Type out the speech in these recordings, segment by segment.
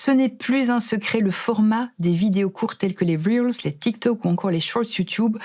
Ce n'est plus un secret, le format des vidéos courtes telles que les Reels, les TikTok ou encore les Shorts YouTube,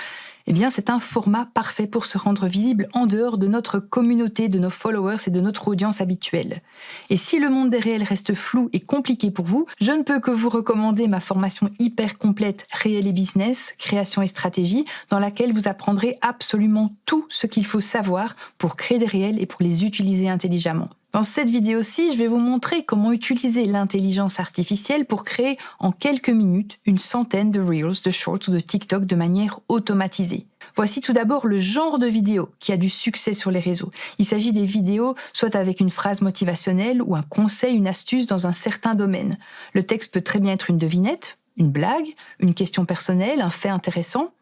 eh bien c'est un format parfait pour se rendre visible en dehors de notre communauté, de nos followers et de notre audience habituelle. Et si le monde des réels reste flou et compliqué pour vous, je ne peux que vous recommander ma formation hyper complète Réel et Business, création et stratégie, dans laquelle vous apprendrez absolument tout ce qu'il faut savoir pour créer des réels et pour les utiliser intelligemment. Dans cette vidéo-ci, je vais vous montrer comment utiliser l'intelligence artificielle pour créer en quelques minutes une centaine de Reels, de Shorts ou de TikTok de manière automatisée. Voici tout d'abord le genre de vidéo qui a du succès sur les réseaux. Il s'agit des vidéos soit avec une phrase motivationnelle ou un conseil, une astuce dans un certain domaine. Le texte peut très bien être une devinette, une blague, une question personnelle, un fait intéressant.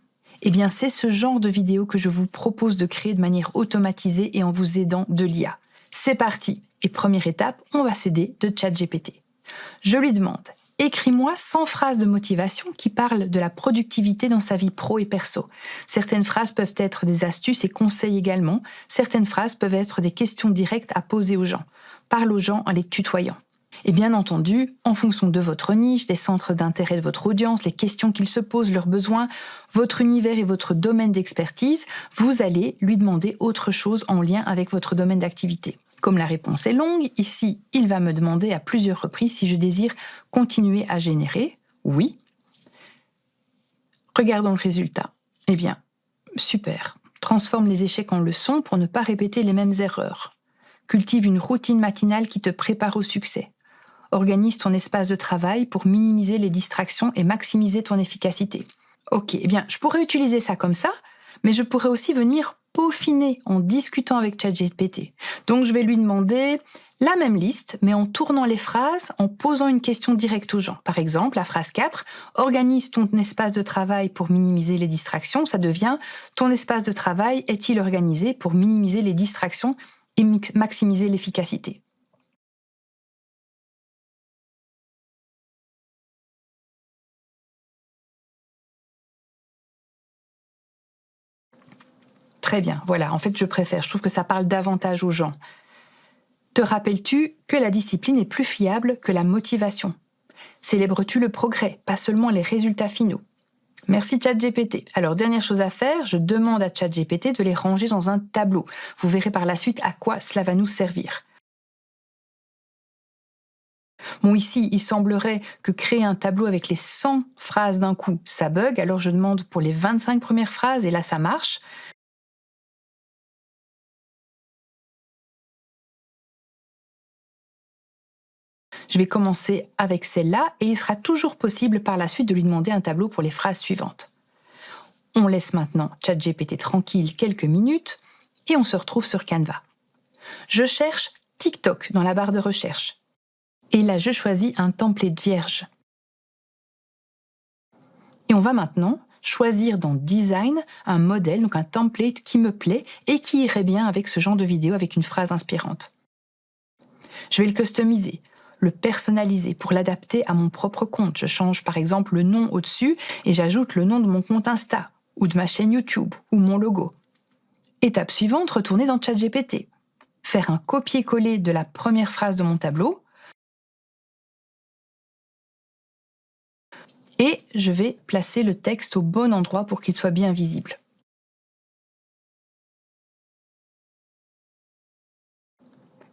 Eh bien, c'est ce genre de vidéo que je vous propose de créer de manière automatisée et en vous aidant de l'IA. C'est parti! Et première étape, on va s'aider de ChatGPT. Je lui demande « Écris-moi 100 phrases de motivation qui parlent de la productivité dans sa vie pro et perso. » Certaines phrases peuvent être des astuces et conseils également. Certaines phrases peuvent être des questions directes à poser aux gens. Parle aux gens en les tutoyant. Et bien entendu, en fonction de votre niche, des centres d'intérêt de votre audience, les questions qu'ils se posent, leurs besoins, votre univers et votre domaine d'expertise, vous allez lui demander autre chose en lien avec votre domaine d'activité. Comme la réponse est longue, ici, il va me demander à plusieurs reprises si je désire continuer à générer. Oui. Regardons le résultat. Eh bien, super. Transforme les échecs en leçons pour ne pas répéter les mêmes erreurs. Cultive une routine matinale qui te prépare au succès. Organise ton espace de travail pour minimiser les distractions et maximiser ton efficacité. Ok, eh bien, je pourrais utiliser ça comme ça, mais je pourrais aussi venir peaufiner en discutant avec ChatGPT. Donc, je vais lui demander la même liste, mais en tournant les phrases, en posant une question directe aux gens. Par exemple, la phrase 4, « Organise ton espace de travail pour minimiser les distractions », ça devient « Ton espace de travail est-il organisé pour minimiser les distractions et maximiser l'efficacité ?» Très bien, voilà, en fait je préfère, je trouve que ça parle davantage aux gens. Te rappelles-tu que la discipline est plus fiable que la motivation? Célèbres-tu le progrès, pas seulement les résultats finaux? Merci ChatGPT. Alors dernière chose à faire, je demande à ChatGPT de les ranger dans un tableau. Vous verrez par la suite à quoi cela va nous servir. Bon, ici, il semblerait que créer un tableau avec les 100 phrases d'un coup, ça bug, alors je demande pour les 25 premières phrases et là ça marche. Je vais commencer avec celle-là et il sera toujours possible par la suite de lui demander un tableau pour les phrases suivantes. On laisse maintenant ChatGPT tranquille quelques minutes et on se retrouve sur Canva. Je cherche TikTok dans la barre de recherche. Et là, je choisis un template vierge. Et on va maintenant choisir dans Design un modèle, donc un template qui me plaît et qui irait bien avec ce genre de vidéo avec une phrase inspirante. Je vais le customiser, le personnaliser pour l'adapter à mon propre compte. Je change par exemple le nom au-dessus et j'ajoute le nom de mon compte Insta ou de ma chaîne YouTube ou mon logo. Étape suivante, retourner dans ChatGPT. Faire un copier-coller de la première phrase de mon tableau et je vais placer le texte au bon endroit pour qu'il soit bien visible.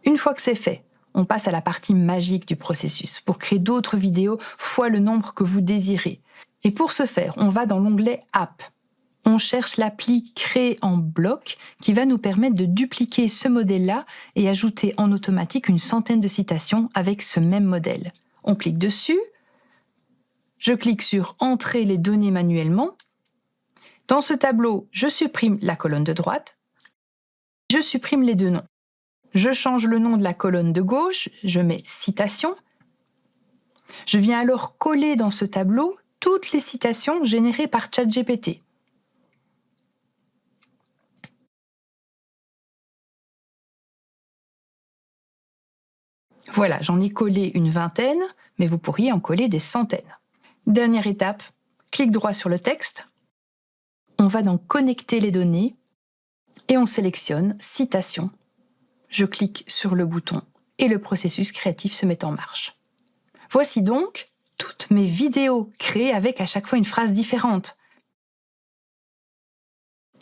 Une fois que c'est fait, on passe à la partie magique du processus pour créer d'autres vidéos fois le nombre que vous désirez. Et pour ce faire, on va dans l'onglet App. On cherche l'appli Créer en bloc qui va nous permettre de dupliquer ce modèle-là et ajouter en automatique une centaine de citations avec ce même modèle. On clique dessus. Je clique sur « Entrer les données manuellement ». Dans ce tableau, je supprime la colonne de droite. Je supprime les deux noms. Je change le nom de la colonne de gauche, je mets « Citation ». Je viens alors coller dans ce tableau toutes les citations générées par ChatGPT. Voilà, j'en ai collé une vingtaine, mais vous pourriez en coller des centaines. Dernière étape, clic droit sur le texte. On va dans « Connecter les données » et on sélectionne « Citation ». Je clique sur le bouton et le processus créatif se met en marche. Voici donc toutes mes vidéos créées avec à chaque fois une phrase différente.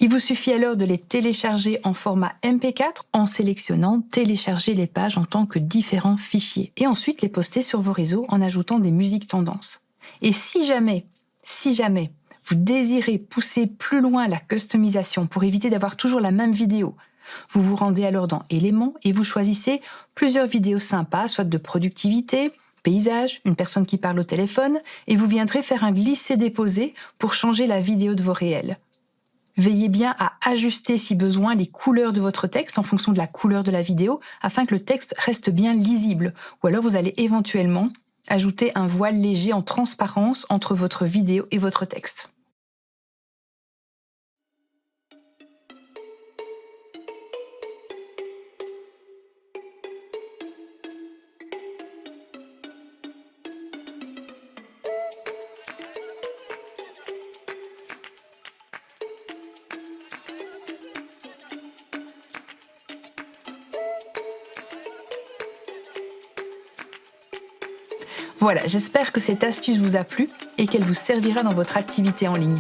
Il vous suffit alors de les télécharger en format MP4 en sélectionnant télécharger les pages en tant que différents fichiers et ensuite les poster sur vos réseaux en ajoutant des musiques tendances. Et si jamais vous désirez pousser plus loin la customisation pour éviter d'avoir toujours la même vidéo, vous vous rendez alors dans Éléments et vous choisissez plusieurs vidéos sympas, soit de productivité, paysage, une personne qui parle au téléphone, et vous viendrez faire un glisser-déposer pour changer la vidéo de vos réels. Veillez bien à ajuster si besoin les couleurs de votre texte en fonction de la couleur de la vidéo afin que le texte reste bien lisible. Ou alors vous allez éventuellement ajouter un voile léger en transparence entre votre vidéo et votre texte. Voilà, j'espère que cette astuce vous a plu et qu'elle vous servira dans votre activité en ligne.